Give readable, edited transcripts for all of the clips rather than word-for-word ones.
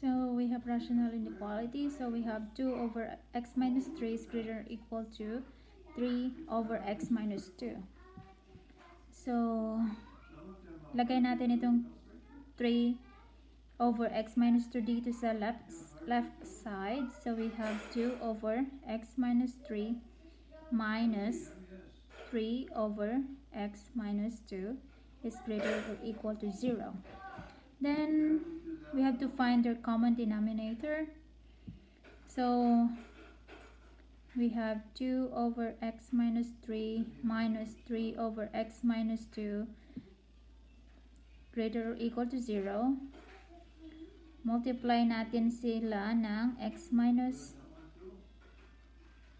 So we have rational inequality. So we have 2 over x minus 3 is greater or equal to 3 over x minus 2. So, lagay natin itong 3 over x minus 2 dito sa left side. So we have 2 over x minus 3 minus 3 over x minus 2 is greater or equal to 0. Then we have to find their common denominator. So we have 2 over x minus 3 minus 3 over x minus 2 greater or equal to 0. Multiply natin sila ng x minus,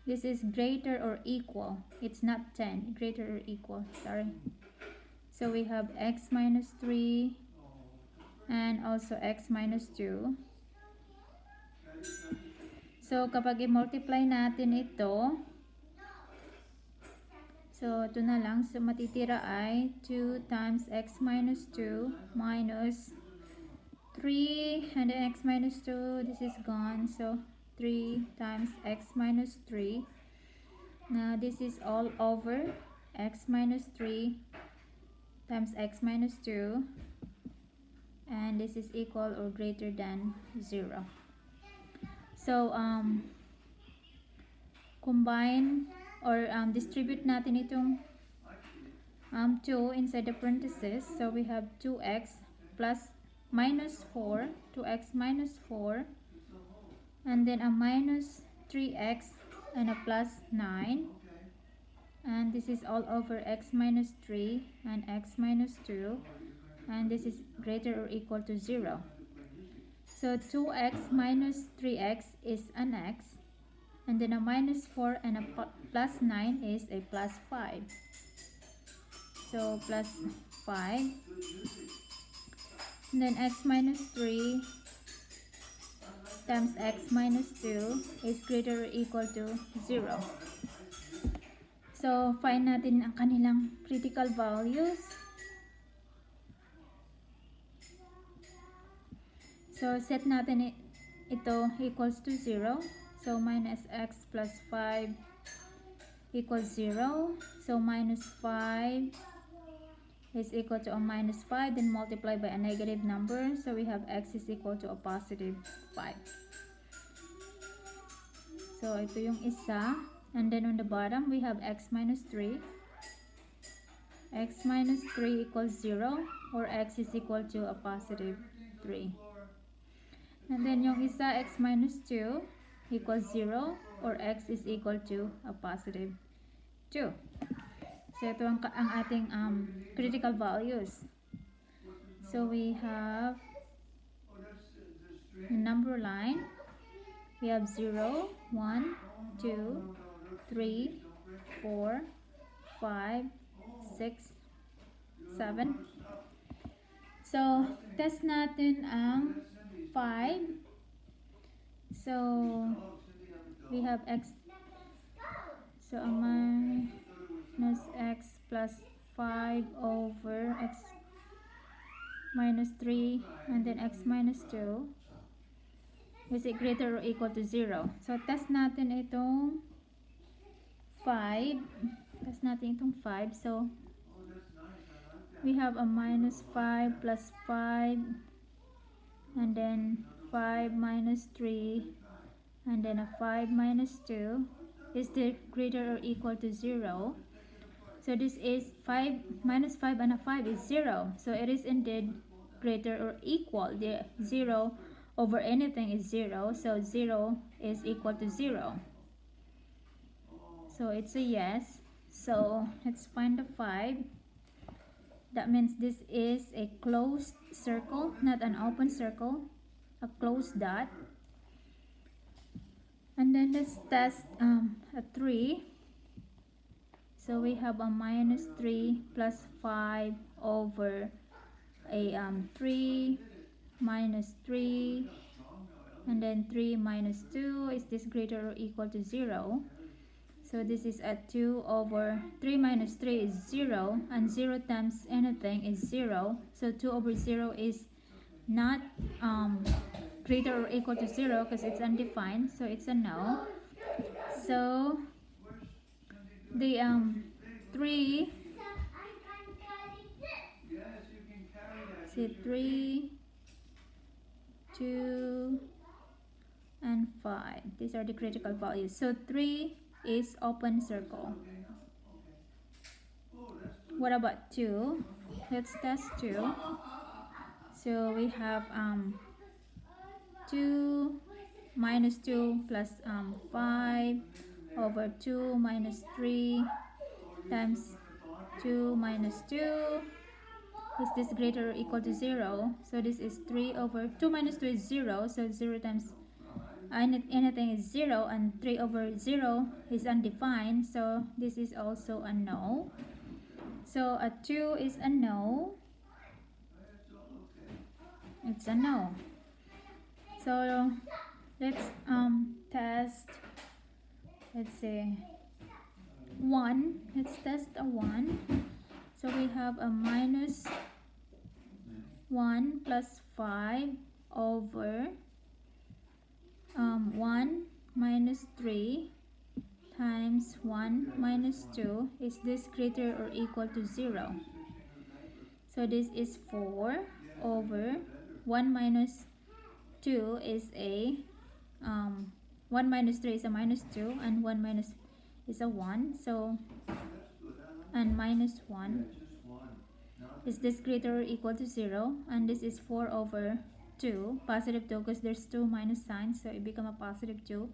this is greater or equal, it's not 10, greater or equal, sorry. So we have x minus 3 and also x minus 2. So kapag i-multiply natin ito, so ito na lang, so matitira ay 2 times x minus 2 minus 3 and then x minus 2, this is gone, so 3 times x minus 3. Now this is all over x minus 3 times x minus 2, and this is equal or greater than 0. So combine or distribute natin itong 2 inside the parentheses. So we have 2x plus minus 4, 2x minus 4, and then a minus 3x and a plus 9, and this is all over x minus 3 and x minus 2, and this is greater or equal to 0. So 2x minus 3x is an x, and then a minus 4 and a plus 9 is a plus 5. So plus 5, and then x minus 3 times x minus 2 is greater or equal to 0. So find natin ang kanilang critical values. So set natin ito equals to 0. So minus x plus 5 equals 0. So minus 5 is equal to a minus 5, then multiply by a negative number. So we have x is equal to a positive 5. So ito yung isa. And then on the bottom, we have x minus 3. X minus 3 equals 0, or x is equal to a positive 3. And then yung isa, x minus 2 equals 0, or x is equal to a positive 2. So ito ang ating critical values. So we have the number line. We have 0, 1, 2, 3, 4, 5, 6, 7. So test natin ang 5. So we have x, so ang minus x plus 5 over x minus 3 and then x minus 2 is it greater or equal to 0. So test natin itong 5. Test natin itong 5. So we have a minus 5 plus 5, and then 5 minus 3, and then a 5 minus 2 is the greater or equal to 0. So this is 5 minus 5 and a 5 is 0. So it is indeed greater or equal. The 0 over anything is 0. So 0 is equal to 0. So it's a yes. So let's find the 5. That means this is a closed circle, not an open circle, a closed dot. And then let's test a 3. So we have a minus 3 plus 5 over a 3 minus 3, and then 3 minus 2, is this greater or equal to 0? So this is a 2 over 3 minus 3 is 0, and 0 times anything is 0. So 2 over 0 is not greater or equal to 0 because it's undefined, so it's a no. So the 3, see 3, 2, and 5, these are the critical values. So 3 is open circle. What about 2? Let's test 2. So we have 2 minus 2 plus 5 over 2 minus 3 times 2 minus 2. Is this greater or equal to 0? So this is 3 over 2 minus 2 is 0, so 0 times anything is 0, and 3 over 0 is undefined, so this is also a no. So a 2 is a no. It's a no. So let's test, let's say 1. Let's test a 1. So we have a minus 1 plus 5 over 1 minus 3 times 1 minus 2. Is this greater or equal to 0? So this is 4 over 1 minus 2 is a 1 minus 3 is a minus 2, and 1 minus is a 1, so and minus 1. Is this greater or equal to 0? And this is 4 over 2, positive 2, because there's 2 minus signs, so it become a positive 2.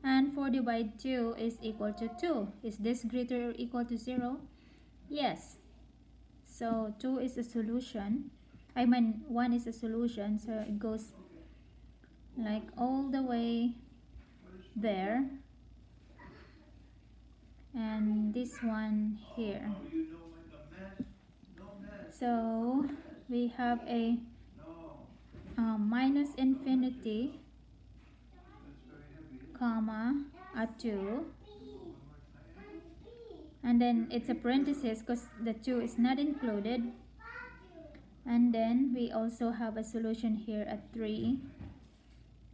And 4 divided 2 is equal to 2. Is this greater or equal to 0? Yes. So 2 is a solution. I mean 1 is a solution, so it goes like all the way there. And this one here. So we have a minus infinity, comma, a 2, and then it's a parenthesis because the 2 is not included, and then we also have a solution here at 3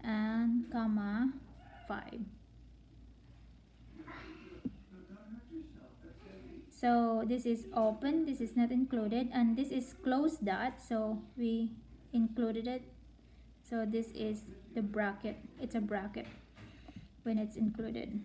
and comma 5. So this is open, this is not included, and this is closed dot, so we included it. So this is the bracket. It's a bracket when it's included.